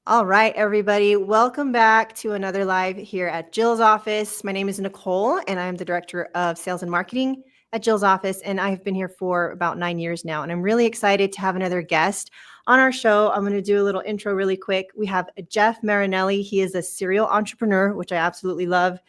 All right, everybody. Welcome back to another live here at Jill's office. My name is Nicole, and I'm the Director of Sales and Marketing at Jill's office. And I've been here for about 9 years now. And I'm really excited to have another guest on our show. I'm going to do a little intro really quick. We have Jeff Marinelli. He is a serial entrepreneur, which I absolutely love.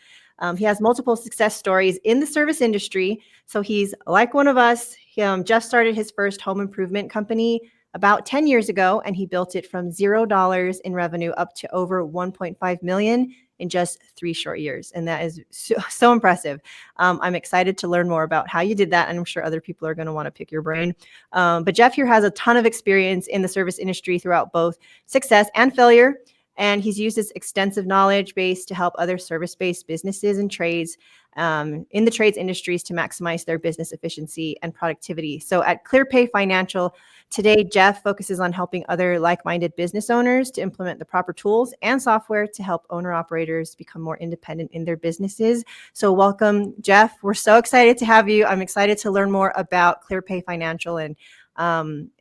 He has multiple success stories in the service industry. So he's like one of us. Jeff started his first home improvement company about 10 years ago, and he built it from $0 in revenue up to over 1.5 million in just 3 short years. And that is so impressive. I'm excited to learn more about how you did that. And I'm sure other people are going to want to pick your brain. But Jeff here has a ton of experience in the service industry throughout both success and failure. And he's used his extensive knowledge base to help other service-based businesses and trades in the trades industries to maximize their business efficiency and productivity. So at ClearPay Financial, today, Jeff focuses on helping other like-minded business owners to implement the proper tools and software to help owner-operators become more independent in their businesses. So welcome, Jeff. We're so excited to have you. I'm excited to learn more about ClearPay Financial and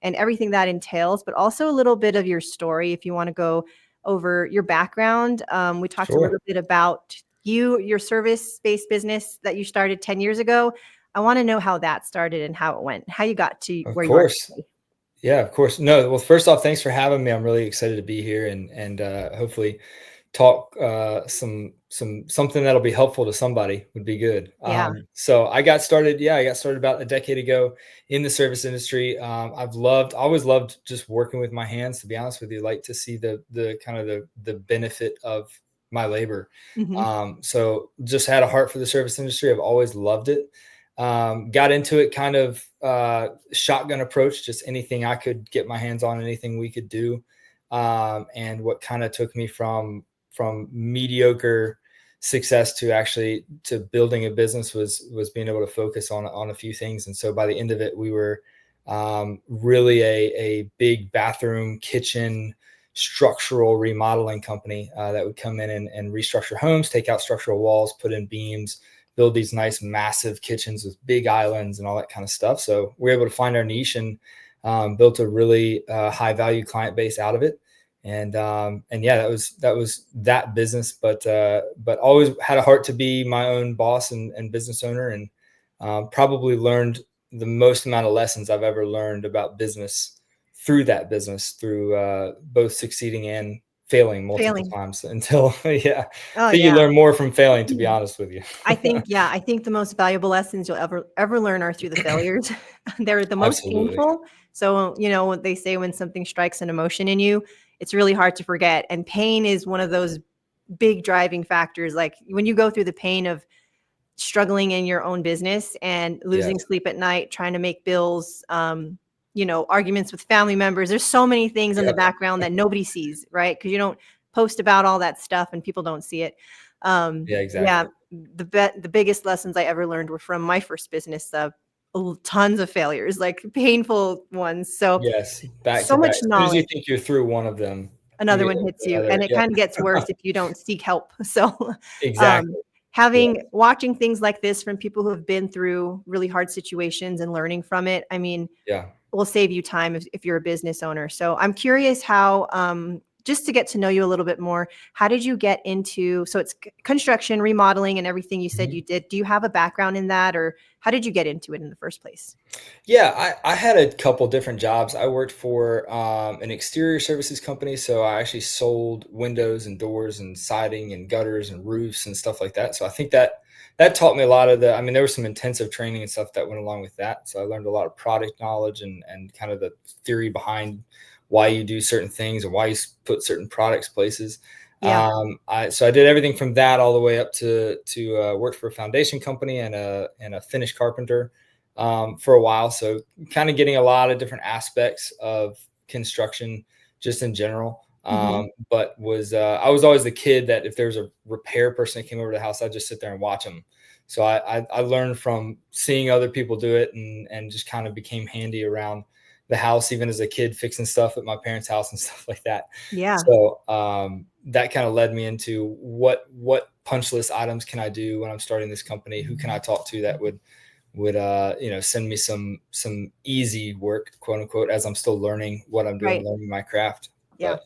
everything that entails, but also a little bit of your story if you want to go over your background. We talked a little bit about your service-based business that you started 10 years ago. I want to know how that started and how it went, how you got to Of where you are course. today. Yeah, of course. No, well, first off, thanks for having me. I'm really excited to be here and hopefully talk something that'll be helpful to somebody would be good. Yeah. So I got started about a decade ago in the service industry. Always loved just working with my hands, to be honest with you. Like to see the kind of the benefit of my labor. Mm-hmm. So just had a heart for the service industry. I've always loved it. Got into it kind of shotgun approach, just anything I could get my hands on, anything we could do. And what kind of took me from mediocre success to actually to building a business was being able to focus on a few things. And so by the end of it, we were really a big bathroom, kitchen, structural remodeling company that would come in and restructure homes, take out structural walls, put in beams, build these nice massive kitchens with big islands and all that kind of stuff. So we're able to find our niche and built a really high value client base out of it. And yeah, that was that business, but always had a heart to be my own boss and business owner, and probably learned the most amount of lessons I've ever learned about business through that business, through both succeeding and failing multiple Failing. times until yeah, Oh, I think you yeah. learn more from failing, to be honest with you. I think the most valuable lessons you'll ever learn are through the failures. They're the most Absolutely. painful. So, what they say, when something strikes an emotion in you, it's really hard to forget. And pain is one of those big driving factors. Like when you go through the pain of struggling in your own business and losing Yes. sleep at night, trying to make bills, arguments with family members. There's so many things in the Yep. background that nobody sees, right? Because you don't post about all that stuff and people don't see it. Yeah, Yeah, exactly. the biggest lessons I ever learned were from my first business. Tons of failures, like painful ones. So Yes. Back so to back. much As soon as you knowledge. think you're through one of them, you Another get one hits you, another. and it Yep. kind of gets worse if you don't seek help. So, um, Exactly. Yeah. watching things like this from people who have been through really hard situations and learning from it, I mean, Yeah. will save you time if you're a business owner. So I'm curious how, just to get to know you a little bit more, how did you get into, so it's construction, remodeling, and everything you said Mhm. you did. Do you have a background in that, or how did you get into it in the first place? Yeah, I had a couple different jobs. I worked for an exterior services company, so I actually sold windows and doors and siding and gutters and roofs and stuff like that. So I think that taught me a lot of the. I mean, there was some intensive training and stuff that went along with that. So I learned a lot of product knowledge and kind of the theory behind why you do certain things and why you put certain products places. Yeah. So I did everything from that all the way up to worked for a foundation company and a finish carpenter for a while. So kind of getting a lot of different aspects of construction just in general. Hmm. But I was always the kid that if there was a repair person that came over to the house, I'd just sit there and watch them. So I learned from seeing other people do it and just kind of became handy around the house, even as a kid, fixing stuff at my parents' house and stuff like that. Yeah. So that kind of led me into what punch list items can I do when I'm starting this company? Who can I talk to that would send me some easy work, quote unquote, as I'm still learning what I'm doing, Right. learning my craft. Yeah.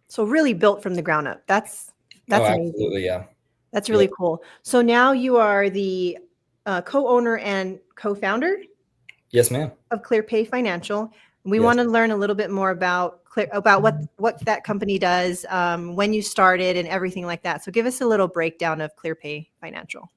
So really built from the ground up. Oh, That's amazing. absolutely. Yeah. That's Yep. really cool. So now you are the co-owner and co-founder Yes, ma'am. of ClearPay Financial. We Yes. want to learn a little bit more about what that company does, when you started, and everything like that. So give us a little breakdown of ClearPay Financial.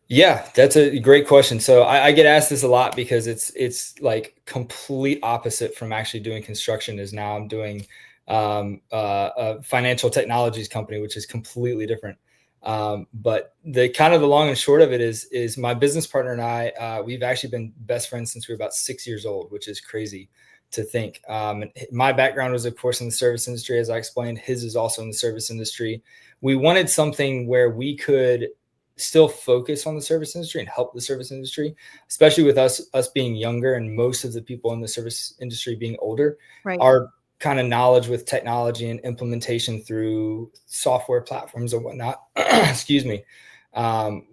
Yeah, that's a great question. So I get asked this a lot because it's like complete opposite from actually doing construction. Is now I'm doing a financial technologies company, which is completely different. But the kind of the long and short of it is my business partner and I, we've actually been best friends since we were about 6 years old, which is crazy to think. And my background was, of course, in the service industry, as I explained. His is also in the service industry. We wanted something where we could still focus on the service industry and help the service industry, especially with us being younger and most of the people in the service industry being older. Right. Our kind of knowledge with technology and implementation through software platforms and whatnot, excuse me,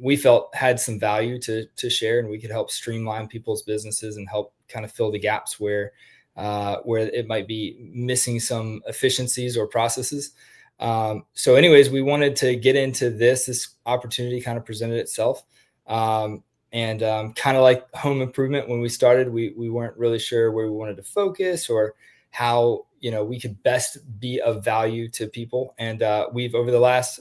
we felt had some value to share, and we could help streamline people's businesses and help kind of fill the gaps where it might be missing some efficiencies or processes. So anyways, we wanted to get into this opportunity kind of presented itself. And kind of like home improvement, when we started, we weren't really sure where we wanted to focus or how, we could best be of value to people. And we've, over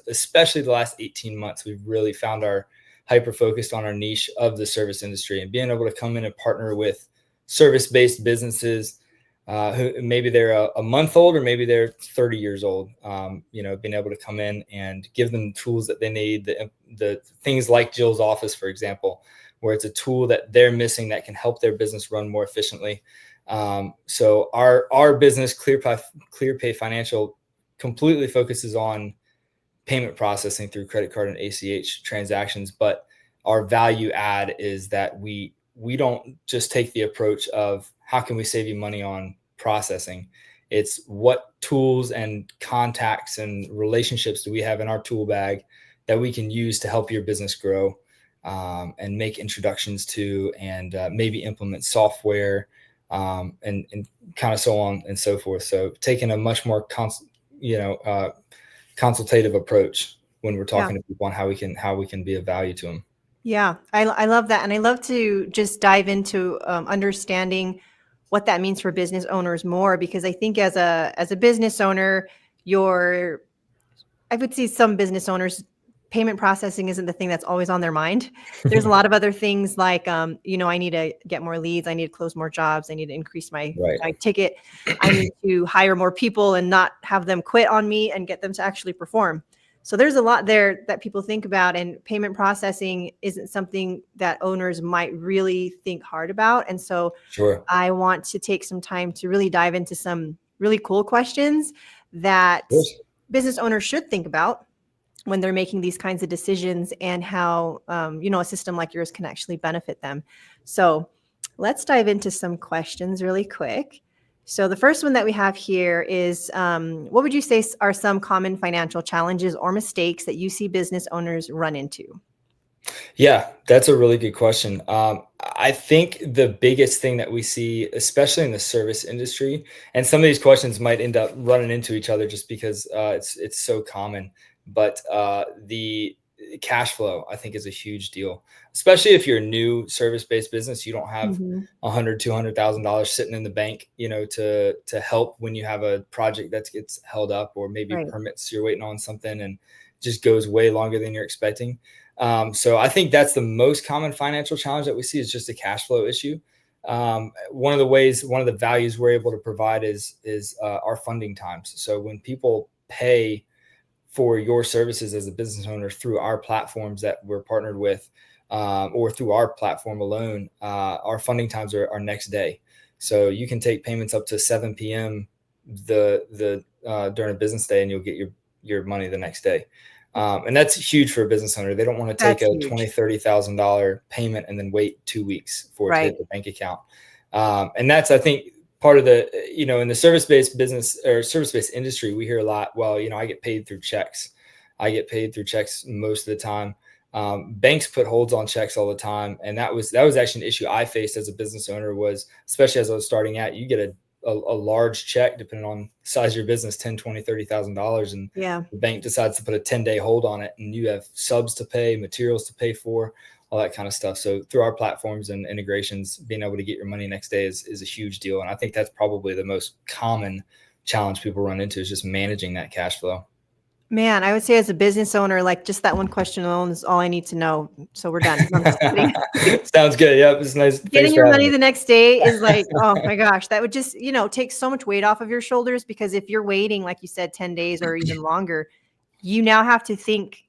especially the last 18 months, we've really found our hyper focused on our niche of the service industry and being able to come in and partner with service-based businesses who maybe they're a month old or maybe they're 30 years old, being able to come in and give them tools that they need, the things like Jill's office, for example, where it's a tool that they're missing that can help their business run more efficiently. So our business, ClearPay Financial, completely focuses on payment processing through credit card and ACH transactions. But our value add is that we don't just take the approach of how can we save you money on processing. It's what tools and contacts and relationships do we have in our tool bag that we can use to help your business grow, and make introductions to, and maybe implement software, and kind of so on and so forth. So taking a much more consultative approach when we're Yeah. talking to people on how we can be of value to them. Yeah, I love that. And I love to just dive into understanding what that means for business owners more, because I think as a business owner, I would see some business owners, payment processing isn't the thing that's always on their mind. There's a lot of other things like, I need to get more leads. I need to close more jobs. I need to increase my Right. ticket. I need to hire more people and not have them quit on me and get them to actually perform. So there's a lot there that people think about, and payment processing isn't something that owners might really think hard about. And so Sure. I want to take some time to really dive into some really cool questions that business owners should think about when they're making these kinds of decisions, and how, a system like yours can actually benefit them. So let's dive into some questions really quick. So the first one that we have here is, what would you say are some common financial challenges or mistakes that you see business owners run into? Yeah, that's a really good question. I think the biggest thing that we see, especially in the service industry, and some of these questions might end up running into each other just because it's so common. But the cash flow, I think, is a huge deal, especially if you're a new service-based business. You don't have Mhm. $100,000, $200,000 sitting in the bank, to help when you have a project that gets held up, or maybe Right. permits, you're waiting on something and just goes way longer than you're expecting. So I think that's the most common financial challenge that we see, is just a cash flow issue. One of the values we're able to provide is our funding times. So when people pay for your services as a business owner through our platforms that we're partnered with, or through our platform alone, our funding times are next day. So you can take payments up to 7 p.m. During a business day, and you'll get your money the next day. And that's huge for a business owner. They don't want to take That's a huge. $20,000 payment and then wait 2 weeks for it to Right. hit the bank account. And that's, I think, part of the, in the service-based business or service-based industry, we hear a lot, well, I get paid through checks. I get paid through checks most of the time. Banks put holds on checks all the time. And that was actually an issue I faced as a business owner, was, especially as I was starting out, you get a large check, depending on the size of your business, 10, 20, $30,000. And Yeah. the bank decides to put a 10-day hold on it, and you have subs to pay, materials to pay for, all that kind of stuff. So through our platforms and integrations, being able to get your money next day is a huge deal. And I think that's probably the most common challenge people run into, is just managing that cash flow. Man, I would say as a business owner, like just that one question alone is all I need to know. So we're done. No, I'm just kidding. Sounds good. Yep. It's nice. Thanks Getting for your having money me. the next day is like, oh my gosh, that would just, take so much weight off of your shoulders, because if you're waiting, like you said, 10 days or even longer, you now have to think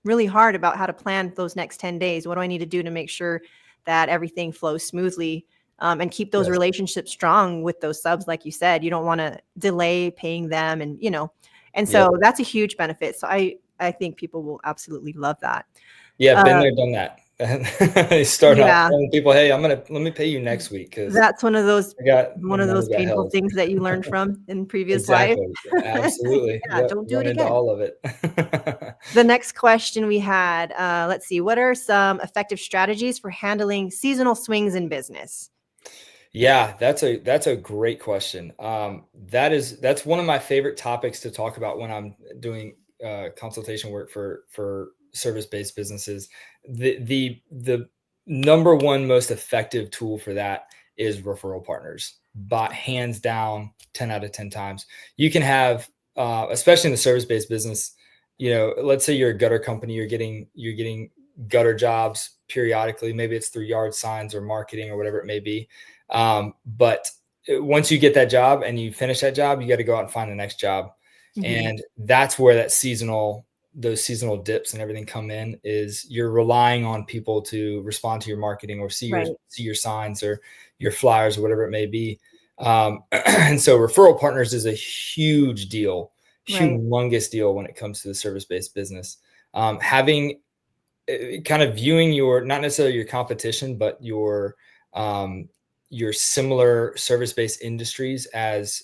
really hard about how to plan those next 10 days. What do I need to do to make sure that everything flows smoothly, and keep those Yes. relationships strong with those subs? Like you said, you don't want to delay paying them, and Yep. so that's a huge benefit. So I think people will absolutely love that. Yeah. Been Uh, there, done that. They start off yeah, telling people, hey, let me pay you next week because that's one of those my money got painful held. things that you learned from in previous life. Exactly. Absolutely. Yeah, Yep. don't do it Run into again. all of it. The next question we had, let's see, what are some effective strategies for handling seasonal swings in business? Yeah, that's a great question. That's one of my favorite topics to talk about when I'm doing consultation work for service-based businesses. The number one most effective tool for that is referral partners. But hands down, 10 out of 10 times. You can have, especially in the service-based business, let's say you're a gutter company, you're getting gutter jobs periodically. Maybe it's through yard signs or marketing or whatever it may be. But once you get that job and you finish that job, you got to go out and find the next job. Mhm. And that's where those seasonal dips and everything come in, is you're relying on people to respond to your marketing or Right, see your signs or your flyers or whatever it may be. And so referral partners is a huge deal, right. humongous deal when it comes to the service-based business. Having kind of viewing not necessarily your competition, but um, your similar service-based industries as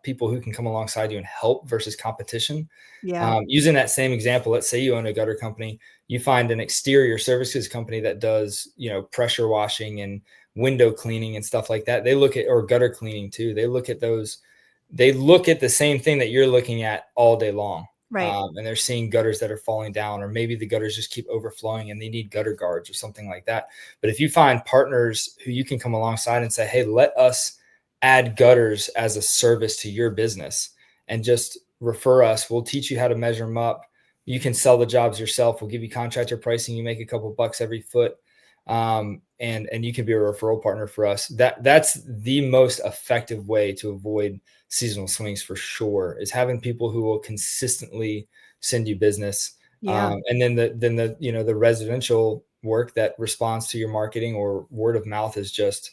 people who can come alongside you and help versus competition. Yeah, Using that same example, let's say you own a gutter company, you find an exterior services company that does, pressure washing and window cleaning and stuff like that. They look at, or gutter cleaning too. They look at the same thing that you're looking at all day long. right. And they're seeing gutters that are falling down, or maybe the gutters just keep overflowing and they need gutter guards or something like that. But if you find partners who you can come alongside and say, hey, let us add gutters as a service to your business and just refer us, we'll teach you how to measure them up. You can sell the jobs yourself. We'll give you contractor pricing. You make a couple bucks every foot. And you can be a referral partner for us. That's the most effective way to avoid seasonal swings for sure, is having people who will consistently send you business. Yeah. And then the residential work that responds to your marketing or word of mouth is just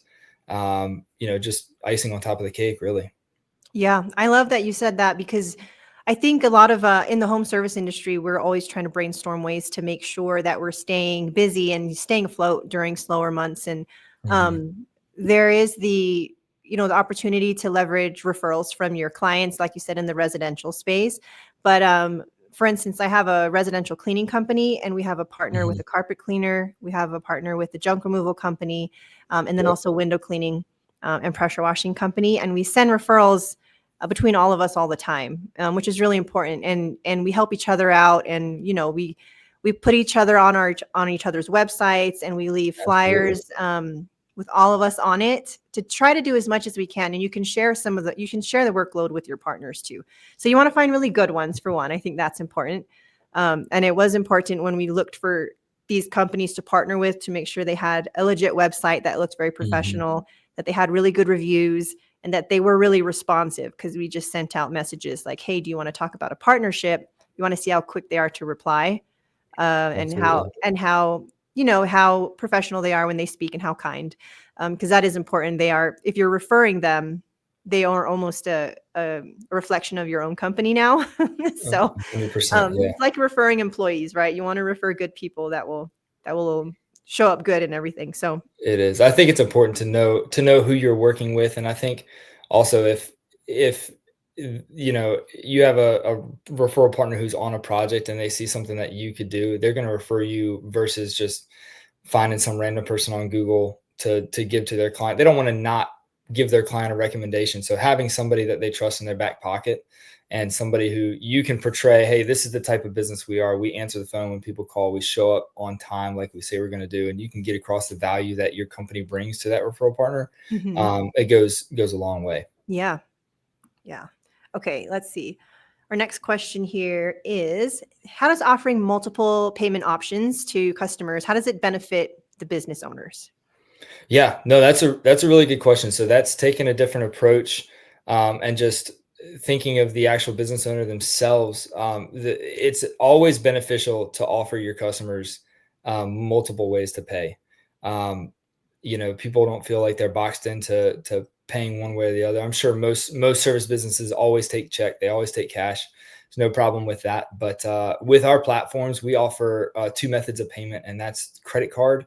just icing on top of the cake, really. Yeah, I love that you said that, because I think a lot of in the home service industry, we're always trying to brainstorm ways to make sure that we're staying busy and staying afloat during slower months. And Mhm. um, there is the opportunity to leverage referrals from your clients, like you said, in the residential space. But for instance, I have a residential cleaning company, and we have a partner with Mhm. a carpet cleaner. We have a partner with the junk removal company, and then Yep. also window cleaning and pressure washing company. And we send referrals between all of us all the time, which is really important. And we help each other out, and we put each other on each other's websites, and we leave Absolutely. flyers with all of us on it to try to do as much as we can. And you can share the workload with your partners too. So you want to find really good ones for one. I think that's important. And it was important when we looked for these companies to partner with, to make sure they had a legit website that looked very Mhm. professional, that they had really good reviews, and that they were really responsive, because we just sent out messages like, hey, do you want to talk about a partnership? You want to see how quick they are to reply, and how Absolutely. how professional they are when they speak, and how kind, because that is important. They are, if you're referring them, they are almost a reflection of your own company now. So 100%. Yeah. it's like referring employees, right? You want to refer good people that will show up good and everything. So It is. I think it's important to know who you're working with, and I think also if you have a referral partner who's on a project and they see something that you could do, they're going to refer you versus just finding some random person on Google to give to their client. They don't want to not give their client a recommendation. So having somebody that they trust in their back pocket, and somebody who you can portray, hey, this is the type of business we are. We answer the phone when people call. We show up on time like we say we're going to do. And you can get across the value that your company brings to that referral partner. It goes a long way. Yeah. Yeah. Okay, let's see. Our next question here is, how does offering multiple payment options to customers, how does it benefit the business owners? Yeah, no, that's a really good question. So that's taking a different approach, and just thinking of the actual business owner themselves. It's always beneficial to offer your customers multiple ways to pay. Um, people don't feel like they're boxed into paying one way or the other. I'm sure most service businesses always take check. They always take cash. There's no problem with that. But with our platforms, we offer two methods of payment, and that's credit card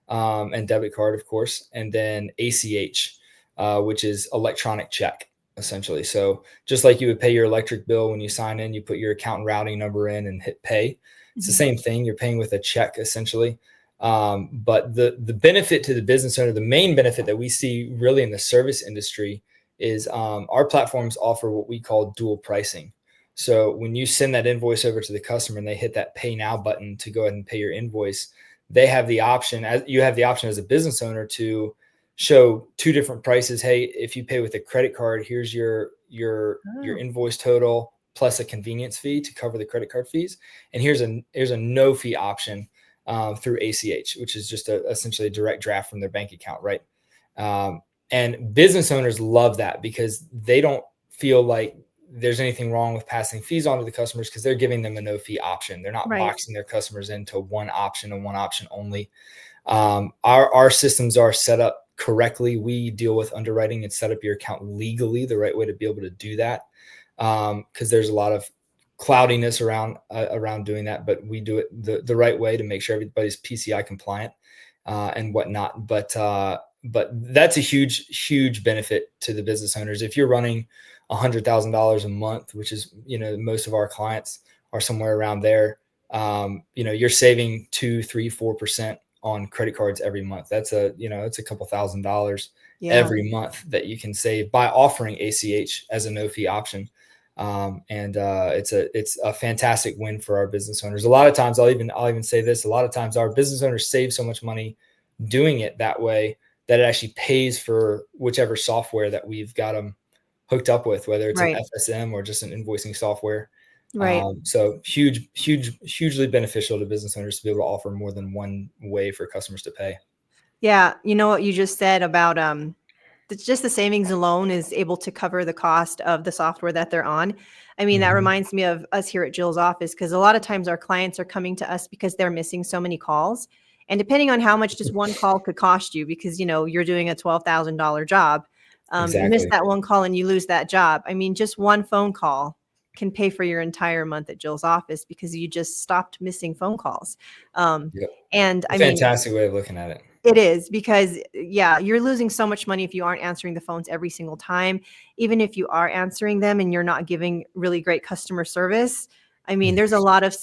and debit card, of course, and then ACH, which is electronic check, essentially. So just like you would pay your electric bill when you sign in, you put your account and routing number in and hit pay. It's the same thing. You're paying with a check, essentially. But the benefit to the business owner, the main benefit that we see really in the service industry is our platforms offer what we call dual pricing. So when you send that invoice over to the customer and they hit that pay now button to go ahead and pay your invoice, they have the option, as you have the option as a business owner, to show two different prices. Hey, if you pay with a credit card, here's your invoice total plus a convenience fee to cover the credit card fees, and here's a no fee option through ACH, which is just essentially a direct draft from their bank account, right? And business owners love that because they don't feel like there's anything wrong with passing fees on to the customers because they're giving them a no fee option. They're not boxing their customers into one option and one option only. Our systems are set up correctly. We deal with underwriting and set up your account legally the right way to be able to do that. Because there's a lot of cloudiness around doing that, but we do it the right way to make sure everybody's PCI compliant and whatnot. But that's a huge benefit to the business owners. If you're running $100,000 a month, which is, most of our clients are somewhere around there. You're saving 2, 3, 4% on credit cards every month. That's it's a couple $1,000 every month that you can save by offering ACH as a no fee option. It's a fantastic win for our business owners. A lot of times I'll even say this, a lot of times our business owners save so much money doing it that way that it actually pays for whichever software that we've got them hooked up with, whether it's an FSM or just an invoicing software. So hugely beneficial to business owners to be able to offer more than one way for customers to pay. Yeah. You know what you just said about just the savings alone is able to cover the cost of the software that they're on. I mean, that reminds me of us here at Jill's office, because a lot of times our clients are coming to us because they're missing so many calls. And depending on how much just one call could cost you, because, you're doing a $12,000 job, you miss that one call and you lose that job. I mean, just one phone call can pay for your entire month at Jill's office because you just stopped missing phone calls. And I mean, fantastic way of looking at it. It is, because you're losing so much money if you aren't answering the phones every single time. Even if you are answering them and you're not giving really great customer service. I mean, there's a lot of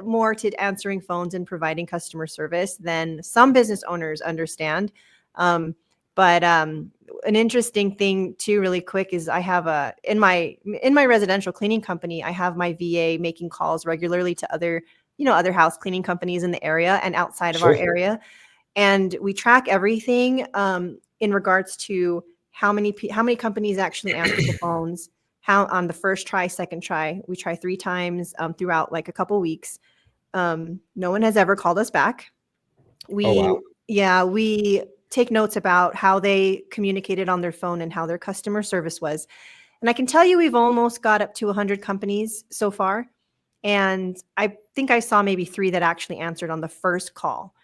more to answering phones and providing customer service than some business owners understand. But an interesting thing too, really quick, is I have in my residential cleaning company, I have my VA making calls regularly to other house cleaning companies in the area and outside of our area. And we track everything in regards to how many companies actually answer the phones, how on the first try, second try. We try 3 times throughout like a couple weeks. No one has ever called us back. We take notes about how they communicated on their phone and how their customer service was. And I can tell you we've almost got up to 100 companies so far. And I think I saw maybe 3 that actually answered on the first call.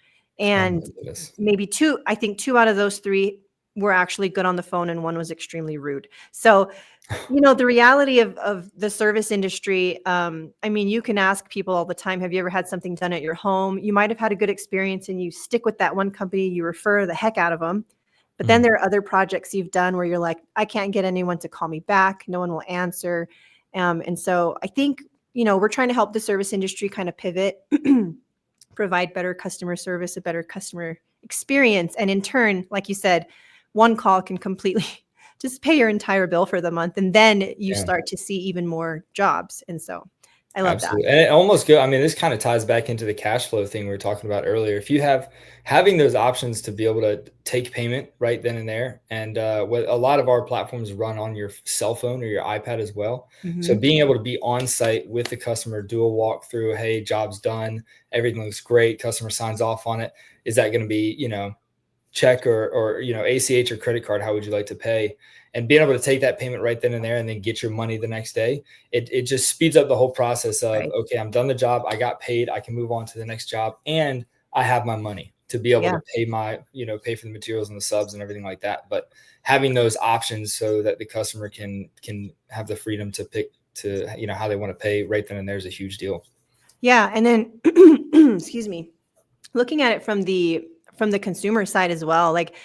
And maybe 2 out of those 3 were actually good on the phone and 1 was extremely rude. So, the reality of the service industry, I mean, you can ask people all the time, have you ever had something done at your home? You might have had a good experience and you stick with that one company, you refer the heck out of them. But then there are other projects you've done where you're like, I can't get anyone to call me back. No one will answer. And so I think, we're trying to help the service industry kind of pivot, provide better customer service, a better customer experience. And in turn, like you said, one call can completely just pay your entire bill for the month. And then you Yeah. start to see even more jobs. And so I love that. Absolutely. And it almost go I mean, this kind of ties back into the cash flow thing we were talking about earlier. If you have having those options to be able to take payment right then and there, and what a lot of our platforms run on your cell phone or your iPad as well. So Mhm. being able to be on site with the customer, do a walkthrough, hey, job's done, everything looks great, customer signs off on it. Is that going to be, check or ACH or credit card? How would you like to pay? And being able to take that payment right then and there and then get your money the next day, it just speeds up the whole process of, Right. okay, I'm done the job, I got paid, I can move on to the next job, and I have my money to be able Yeah. to pay for the materials and the subs and everything like that. But having those options so that the customer can have the freedom to pick to how they want to pay right then and there is a huge deal. Yeah. And then excuse me, looking at it from the consumer side as well, like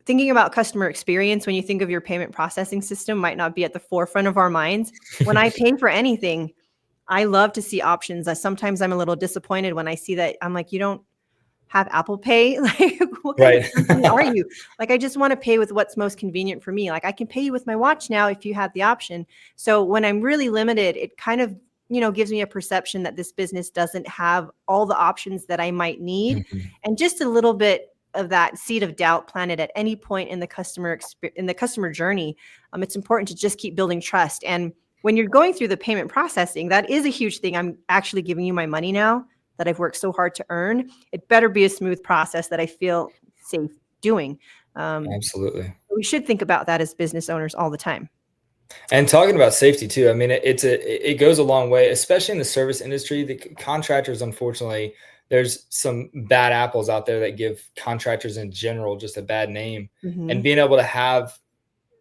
thinking about customer experience when you think of your payment processing system might not be at the forefront of our minds. When I pay for anything, I love to see options. Sometimes I'm a little disappointed when I see that. I'm like, you don't have Apple Pay? Like, what kind of Right. company are you? Like, I just want to pay with what's most convenient for me. Like, I can pay you with my watch now if you have the option. So when I'm really limited, it kind of, gives me a perception that this business doesn't have all the options that I might need. Mhm. And just a little bit of that seed of doubt planted at any point in the customer journey. It's important to just keep building trust. And when you're going through the payment processing, that is a huge thing. I'm actually giving you my money now that I've worked so hard to earn. It better be a smooth process that I feel safe doing. Absolutely. We should think about that as business owners all the time. And talking about safety too, I mean, it goes a long way, especially in the service industry. The contractors, unfortunately, there's some bad apples out there that give contractors in general just a bad name. And Mhm. being able to have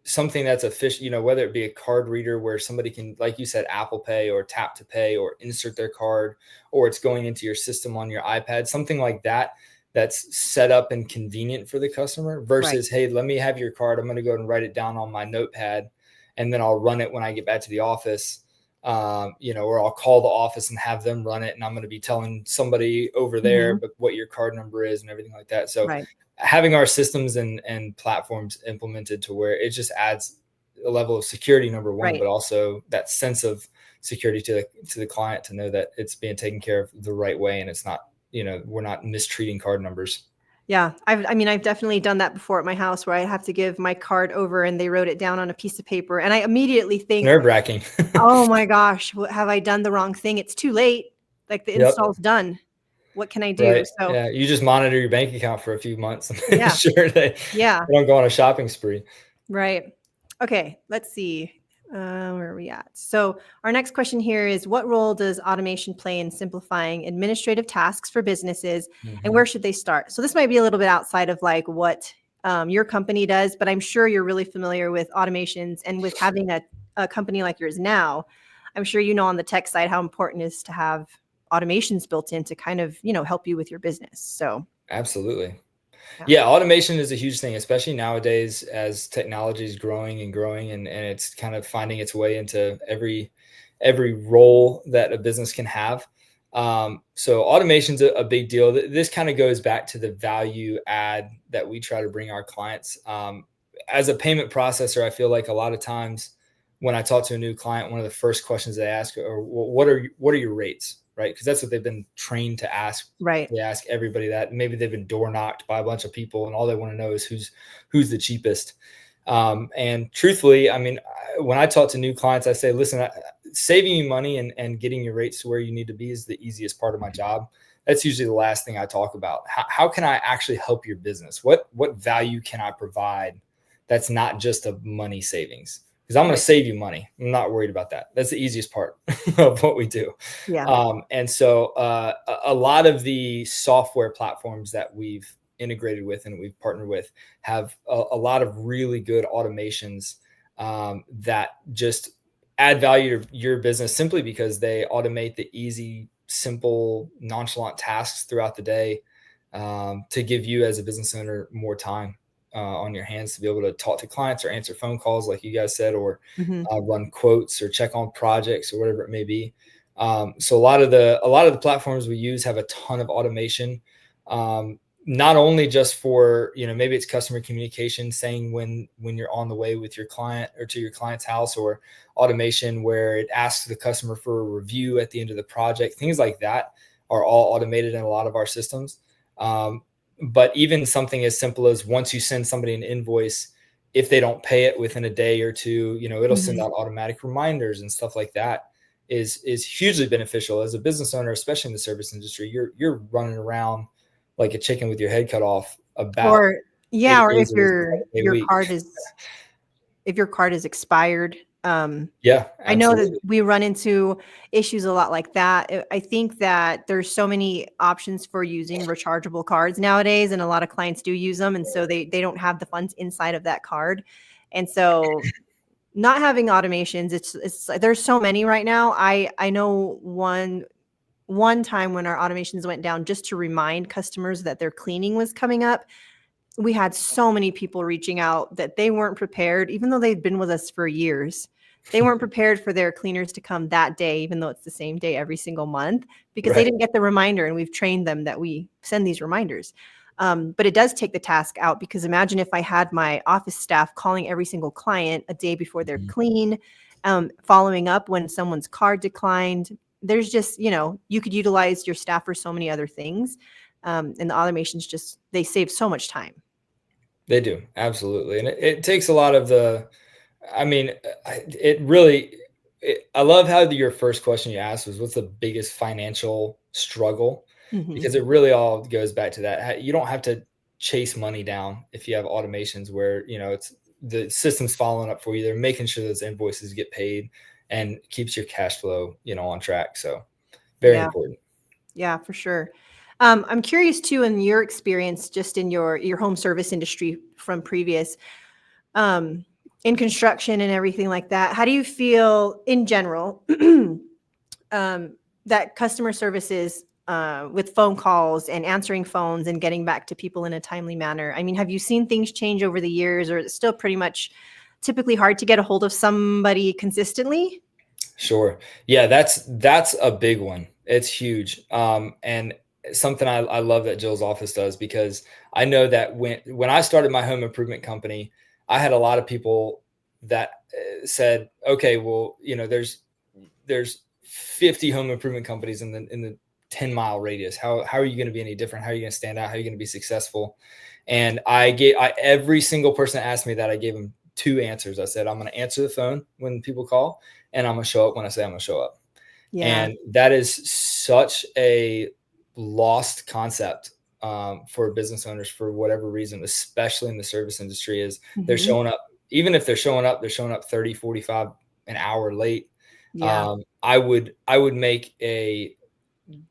something that's efficient, whether it be a card reader where somebody can, like you said, Apple Pay or tap to pay or insert their card, or it's going into your system on your iPad, something like that that's set up and convenient for the customer Right. versus, hey, let me have your card. I'm going to go and write it down on my notepad and then I'll run it when I get back to the office. Or I'll call the office and have them run it. And I'm going to be telling somebody over there Mhm. but what your card number is and everything like that. So Right. having our systems and platforms implemented to where it just adds a level of security, number one, Right. but also that sense of security to the client to know that it's being taken care of the right way and it's not, we're not mistreating card numbers. Yeah. I've definitely done that before at my house where I have to give my card over and they wrote it down on a piece of paper. And I immediately think, Nerve wracking. oh my gosh, have I done the wrong thing? It's too late. Like the Yep. install's done. What can I do? Right. So Yeah. You just monitor your bank account for a few months and make yeah. sure Yeah. they don't go on a shopping spree. Right. Okay, let's see. Where are we at? So, our next question here is, what role does automation play in simplifying administrative tasks for businesses, and Mhm. where should they start? So, this might be a little bit outside of like what your company does, but I'm sure you're really familiar with automations, and with having a company like yours now, I'm sure you know on the tech side how important it is to have automations built in to kind of, help you with your business. So, Absolutely. yeah. Yeah, automation is a huge thing, especially nowadays as technology is growing and growing and it's kind of finding its way into every role that a business can have. So automation's a big deal. This kind of goes back to the value add that we try to bring our clients. As a payment processor, I feel like a lot of times when I talk to a new client, one of the first questions they ask are, well, what are your rates, right? Because that's what they've been trained to ask. Right. They ask everybody that. Maybe they've been door knocked by a bunch of people, and all they want to know is who's the cheapest. And truthfully, I mean, when I talk to new clients, I say, listen, saving you money and getting your rates to where you need to be is the easiest part of my job. That's usually the last thing I talk about. How can I actually help your business? What value can I provide that's not just a money savings? Because I'm going to Right. save you money. I'm not worried about that. That's the easiest part of what we do. Yeah. And so a lot of the software platforms that we've integrated with and we've partnered with have a lot of really good automations that just add value to your business simply because they automate the easy, simple, nonchalant tasks throughout the day to give you as a business owner more time on your hands to be able to talk to clients or answer phone calls like you guys said, or Mhm. run quotes or check on projects or whatever it may be. So a lot of the platforms we use have a ton of automation. not only just for, maybe it's customer communication, saying when you're on the way with your client or to your client's house, or automation where it asks the customer for a review at the end of the project. Things like that are all automated in a lot of our systems. But even something as simple as, once you send somebody an invoice, if they don't pay it within a day or two, it'll send out automatic reminders and stuff like that. Is hugely beneficial as a business owner, especially in the service industry. You're running around like a chicken with your head cut off about Or 8 or if days a your week. card is if your card is expired. Yeah, I know that absolutely. we run into issues a lot like that. I think that there's so many options for using rechargeable cards nowadays, and a lot of clients do use them, and so they don't have the funds inside of that card. And so not having automations, it's there's so many right now. I know one time when our automations went down, just to remind customers that their cleaning was coming up, we had so many people reaching out that they weren't prepared, even though they'd been with us for years. They weren't prepared for their cleaners to come that day, even though it's the same day every single month, because they Right. didn't get the reminder. And we've trained them that we send these reminders. But it does take the task out, because imagine if I had my office staff calling every single client a day before they're Mhm. clean, following up when someone's card declined. There's just, you could utilize your staff for so many other things. And the automations just, they save so much time. They do, absolutely. And it takes a lot of I mean, it really, I love how your first question you asked was, what's the biggest financial struggle? Mhm. Because it really all goes back to that. You don't have to chase money down if you have automations where, it's the system's following up for you. They're making sure those invoices get paid and keeps your cash flow, on track. So very Yeah. important. Yeah, for sure. I'm curious too, in your experience, just in your home service industry from previous, um, in construction and everything like that. How do you feel in general that customer services, with phone calls and answering phones and getting back to people in a timely manner? I mean, have you seen things change over the years, or is it still pretty much typically hard to get a hold of somebody consistently? Sure. Yeah, that's a big one. It's huge. And something I love that Jill's office does, because I know that when I started my home improvement company, I had a lot of people that said, okay, well, there's 50 home improvement companies in the 10-mile radius. How are you going to be any different? How are you going to stand out? How are you going to be successful? And every single person that asked me that, I gave them two answers. I said, I'm going to answer the phone when people call, and I'm going to show up when I say I'm going to show up. Yeah. And that is such a lost concept, for business owners, for whatever reason, especially in the service industry. Is they're Hmm. showing up, even if they're showing up 30, 45 an hour late. Yeah. I would make a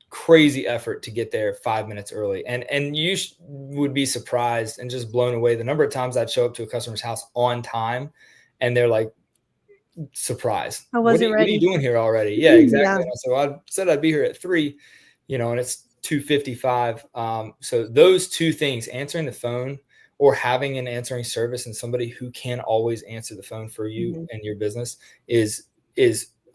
crazy effort to get there 5 minutes early. And you would be surprised and just blown away the number of times I'd show up to a customer's house on time, and they're like, surprised. I What are wasn't you, what are you ready. doing here already? Yeah, exactly. Yeah. And I said, well, I said I'd be here at 3, and it's 2:55. So those two things, answering the phone or having an answering service and somebody who can always answer the phone for you Mhm. and your business is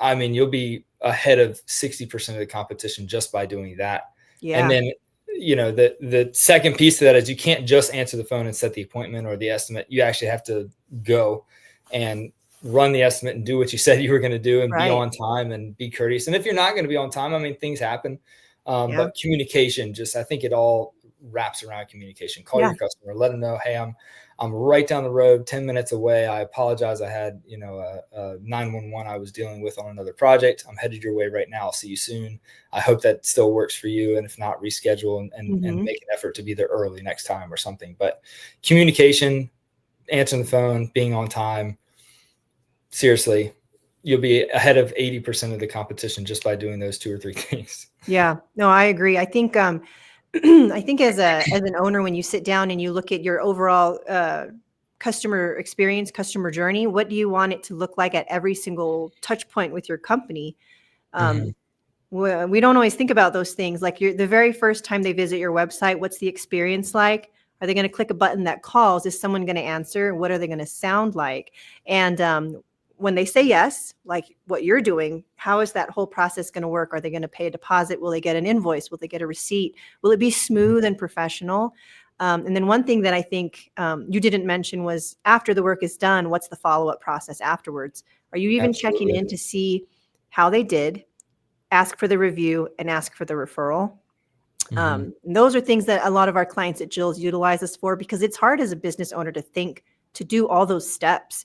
I mean, you'll be ahead of 60% of the competition just by doing that. And Yeah. then, the second piece to that is, you can't just answer the phone and set the appointment or the estimate. You actually have to go and run the estimate and do what you said you were going to do, and be Right. on time and be courteous. And if you're not going to be on time, I mean, things happen. Yeah. But communication, just, I think it all wraps around communication. Call Yeah. your customer, let them know, hey, I'm right down the road, 10 minutes away. I apologize. I had, a 911 I was dealing with on another project. I'm headed your way right now. I'll see you soon. I hope that still works for you. And if not, reschedule and Mhm. make an effort to be there early next time or something. But communication, answering the phone, being on time, seriously, you'll be ahead of 80% of the competition just by doing those two or three things. Yeah. No, I agree. I think, I think as an owner, when you sit down and you look at your overall, customer experience, customer journey, what do you want it to look like at every single touch point with your company? Mhm. Um, we don't always think about those things. Like, the very first time they visit your website, what's the experience like? Are they going to click a button that calls? Is someone going to answer? What are they going to sound like? And when they say yes, like what you're doing, how is that whole process going to work? Are they going to pay a deposit? Will they get an invoice? Will they get a receipt? Will it be smooth and professional? And then one thing that I think you didn't mention was after the work is done, what's the follow-up process afterwards? Are you even checking in to see how they did, ask for the review, and ask for the referral? And those are things that a lot of our clients at Jill's utilize us for, because it's hard as a business owner to think to do all those steps.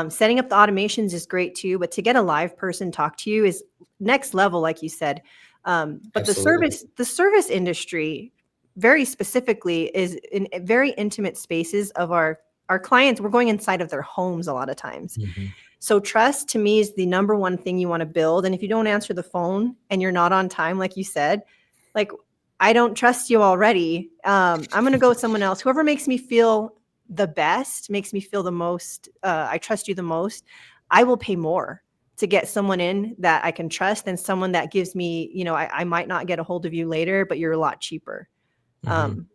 Setting up the automations is great too, but to get a live person talk to you is next level, like you said. But Absolutely. the service industry, very specifically, is in very intimate spaces of our clients. We're going inside of their homes a lot of times. So trust to me is the number one thing you want to build. And if you don't answer the phone and you're not on time, like you said, like, I don't trust you already. I'm going to go with someone else. Whoever makes me feel the best, makes me feel the most, I trust you the most, I will pay more to get someone in that I can trust than someone that gives me, I might not get a hold of you later, but you're a lot cheaper. And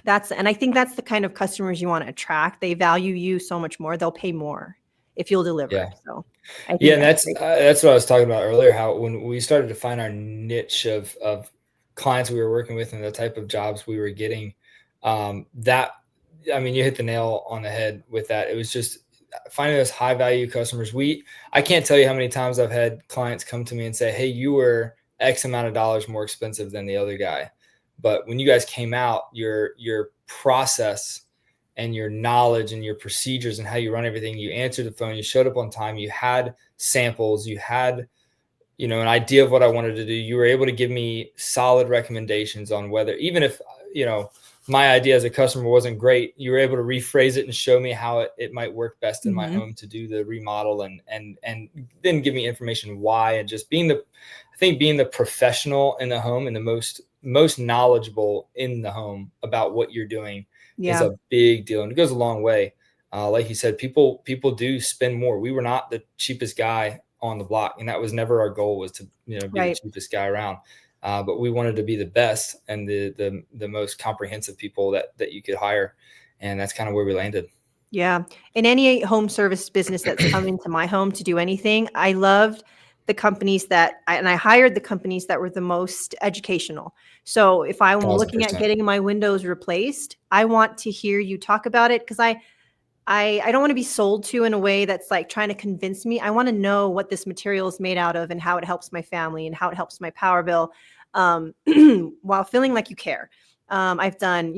I think that's the kind of customers you want to attract. They value you so much more. They'll pay more if you'll deliver. Yeah. So I think Yeah, and that's what I was talking about earlier, how when we started to find our niche of clients we were working with and the type of jobs we were getting, that, I mean, you hit the nail on the head with that. It was just finding those high value customers. I can't tell you how many times I've had clients come to me and say, hey, you were X amount of dollars more expensive than the other guy, but when you guys came out, your process and your knowledge and your procedures and how you run everything, you answered the phone, you showed up on time, you had samples, you had, an idea of what I wanted to do. You were able to give me solid recommendations on whether, even if, my idea as a customer wasn't great, you were able to rephrase it and show me how it might work best in my home to do the remodel, and then give me information why, and just being the professional in the home and the most knowledgeable in the home about what you're doing is a big deal, and it goes a long way. Like you said, people do spend more. We were not the cheapest guy on the block, and that was never our goal, was to be the cheapest guy around. But we wanted to be the best and the most comprehensive people that you could hire, and that's kind of where we landed. Yeah. In any home service business that's come into my home to do anything, I loved the companies and I hired the companies that were the most educational. So if I'm looking at 1000%. getting my windows replaced, I want to hear you talk about it, because I don't want to be sold to in a way that's like trying to convince me. I want to know what this material is made out of and how it helps my family and how it helps my power bill, while feeling like you care. I've done,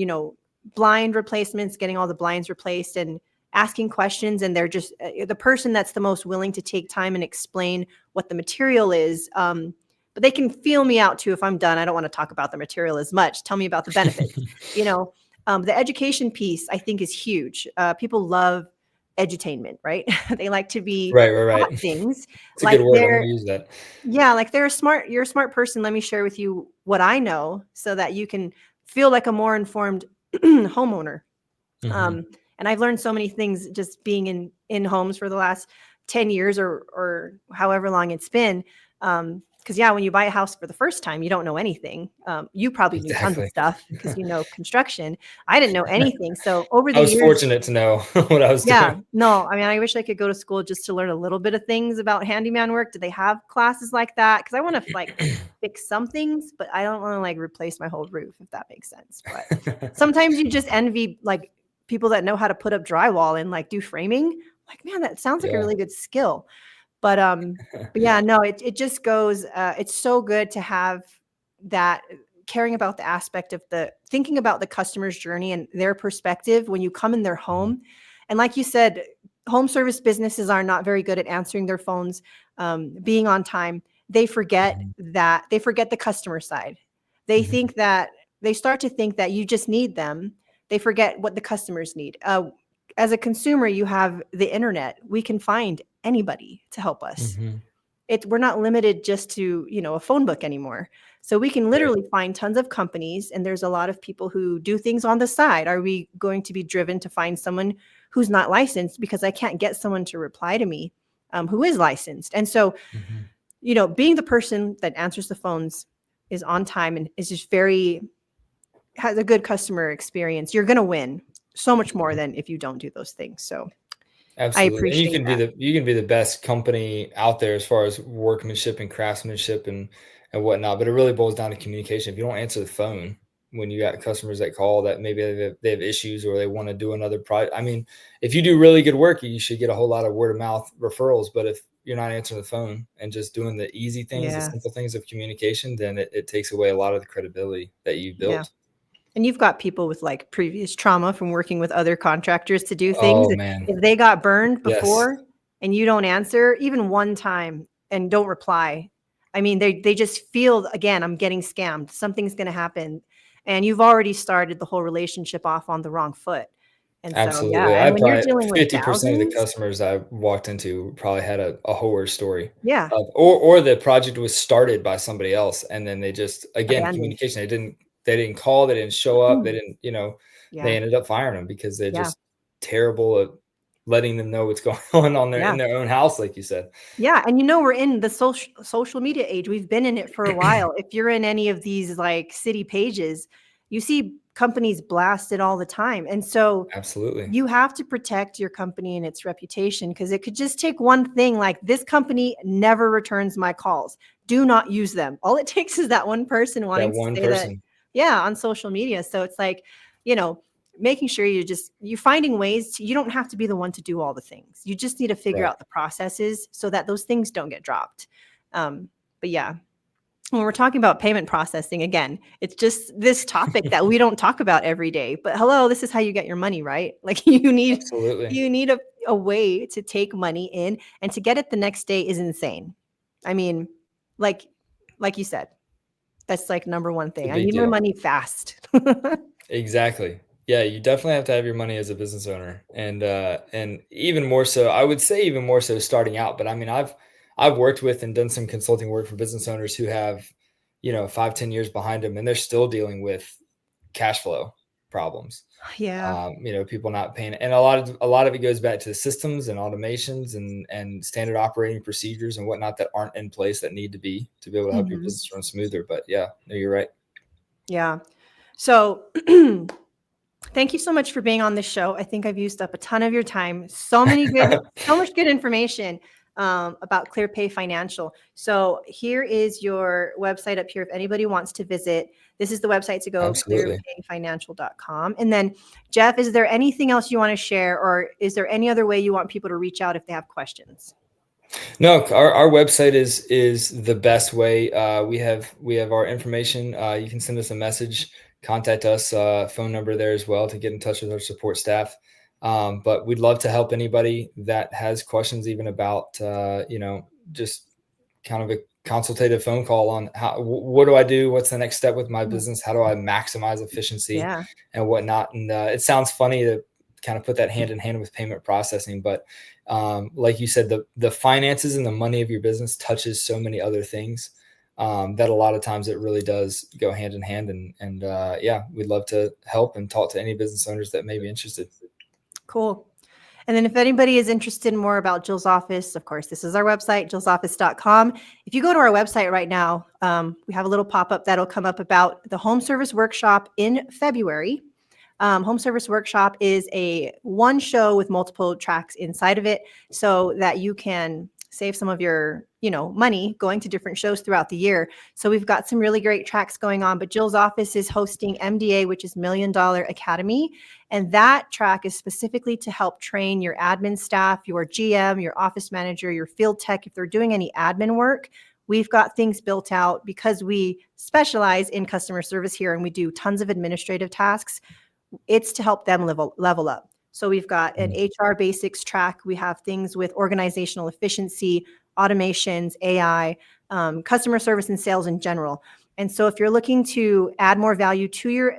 blind replacements, getting all the blinds replaced and asking questions. And they're just the person that's the most willing to take time and explain what the material is. But they can feel me out too. If I'm done, I don't want to talk about the material as much. Tell me about the benefits, the education piece, I think, is huge. People love edutainment, right? They like to be Right. taught things. It's a good word. I'm going to use that. Yeah, like you're a smart person. Let me share with you what I know so that you can feel like a more informed homeowner. And I've learned so many things just being in homes for the last 10 years or however long it's been. Because when you buy a house for the first time, you don't know anything. You probably knew tons of stuff because construction. I didn't know anything. So over the years, I was fortunate to know what I was doing. No, I mean, I wish I could go to school just to learn a little bit of things about handyman work. Do they have classes like that? Because I want to fix some things, but I don't want to replace my whole roof, if that makes sense. But sometimes you just envy people that know how to put up drywall and do framing. Like, man, that sounds like a really good skill. But yeah, no, it just goes, it's so good to have that, caring about the aspect of thinking about the customer's journey and their perspective when you come in their home. And like you said, home service businesses are not very good at answering their phones, being on time. They forget the customer side. They think that they start to think that you just need them. They forget what the customers need. As a consumer, you have the internet. We can find anybody to help us. We're not limited just to, a phone book anymore. So we can literally find tons of companies, and there's a lot of people who do things on the side. Are we going to be driven to find someone who's not licensed because I can't get someone to reply to me who is licensed? And so, being the person that answers the phones, is on time, and is just has a good customer experience, you're going to win so much more than if you don't do those things. So I Absolutely. And appreciate that. you can be the best company out there as far as workmanship and craftsmanship and whatnot. But it really boils down to communication. If you don't answer the phone when you got customers that call that maybe they have issues or they want to do another project. I mean, if you do really good work, you should get a whole lot of word of mouth referrals. But if you're not answering the phone and just doing the easy things, the Yeah. simple things of communication, then it takes away a lot of the credibility that you Yeah. built. And you've got people with like previous trauma from working with other contractors to do things. Oh man. If they got burned Yes. before and you don't answer even one time and don't reply, I mean, they just feel again, I'm getting scammed. Something's going to happen, and you've already started the whole relationship off on the wrong foot. And so, yeah, Absolutely. I and when you're probably dealing with 50% of the thousands, customers I walked into probably had a horror story yeah, of or the project was started by somebody else and then they just again, abandoned. communication, they didn't call, they didn't show up, they didn't, they Yeah, ended up firing them because they're yeah, just terrible at letting them know what's going on yeah. in their own house, like you said. Yeah, and we're in the social media age. We've been in it for a while. If you're in any of these like city pages, you see companies blasted all the time. And so Absolutely. you have to protect your company and its reputation because it could just take one thing like this company never returns my calls. Do not use them. All it takes is that one person That wanting to one say that, person. yeah, on social media. So it's like, you know, making sure you're finding ways to, you don't have to be the one to do all the things. You just need to figure Right. out the processes so that those things don't get dropped. But yeah, when we're talking about payment processing, again, it's just this topic that we don't talk about every day. But hello, this is how you get your money, right? Like Absolutely. you need a way to take money in, and to get it the next day is insane. I mean, like like you said, that's like number one It's a thing. I big need my deal. money fast. Exactly. Yeah, you definitely have to have your money as a business owner, and even more so, I would say even more so starting out. But I mean, I've worked with and done some consulting work for business owners who have, 5, 10 years behind them, and they're still dealing with cash flow problems. Yeah. People not paying, and a lot of it goes back to the systems and automations and standard operating procedures and whatnot that aren't in place that need to be able to help your Mhm. business run smoother. But yeah, no, you're right. Yeah. So thank you so much for being on this show. I think I've used up a ton of your time. So much good information about ClearPay Financial. So here is your website up here. If anybody wants to visit, this is the website to go, Absolutely. clearpayfinancial.com. And then, Jeff, is there anything else you want to share, or is there any other way you want people to reach out if they have questions? No, our website is the best way. We have our information. You can send us a message, contact us, phone number there as well to get in touch with our support staff. But we'd love to help anybody that has questions, even about just kind of a consultative phone call on what do I do? What's the next step with my Mm. business? How do I maximize efficiency Yeah. and whatnot? And it sounds funny to kind of put that hand in hand with payment processing, but like you said, the finances and the money of your business touches so many other things that a lot of times it really does go hand in hand. And yeah, we'd love to help and talk to any business owners that may be interested. Cool. And then if anybody is interested in more about Jill's office, of course, this is our website, jillsoffice.com. If you go to our website right now, we have a little pop-up that'll come up about the home service workshop in February. Home service workshop is a one show with multiple tracks inside of it so that you can save some of your money going to different shows throughout the year. So we've got some really great tracks going on, but Jill's office is hosting MDA, which is Million Dollar Academy. And that track is specifically to help train your admin staff, your GM, your office manager, your field tech. If they're doing any admin work, we've got things built out because we specialize in customer service here and we do tons of administrative tasks. It's to help them level up. So we've got an HR basics track. We have things with organizational efficiency, automations, AI, customer service and sales in general. And so if you're looking to add more value to your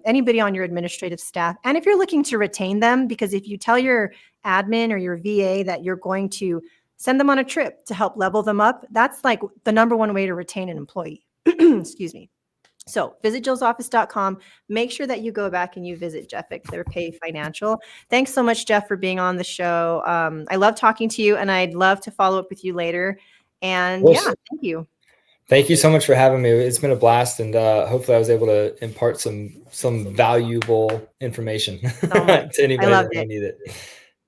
anybody on your administrative staff, and if you're looking to retain them, because if you tell your admin or your VA that you're going to send them on a trip to help level them up, that's like the number one way to retain an employee. Excuse me. So visit jillsoffice.com. Make sure that you go back and you visit Jeff at ClearPay Financial. Thanks so much, Jeff, for being on the show. I love talking to you, and I'd love to follow up with you later. And yeah, thank you. Thank you so much for having me. It's been a blast, and hopefully, I was able to impart some valuable information So much. to I anybody that loved may it. need it.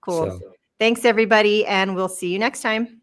Cool. So, Thanks, everybody, and we'll see you next time.